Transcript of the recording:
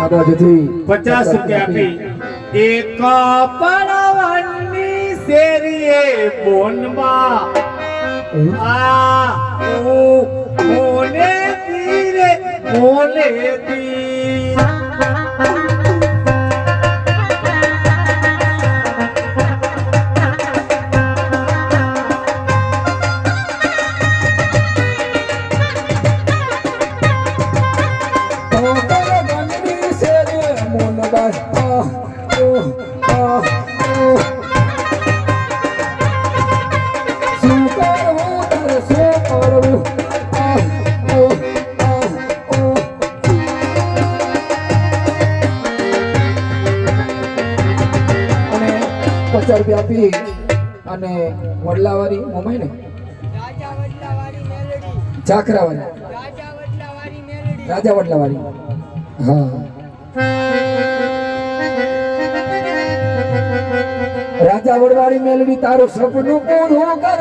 આ બાજુથી 50 રૂપિયા આપી એક પડવાની શેરીએ બોનમાં આ મોને ધીરે મોને દી રૂપિયા આપી અને વડલાવાળી મમાઈ ને ચાકરાવાળી રાજા વડલાવાળી હા રાજા વડવાળી મેલડી તારું સપનું પૂરું કરે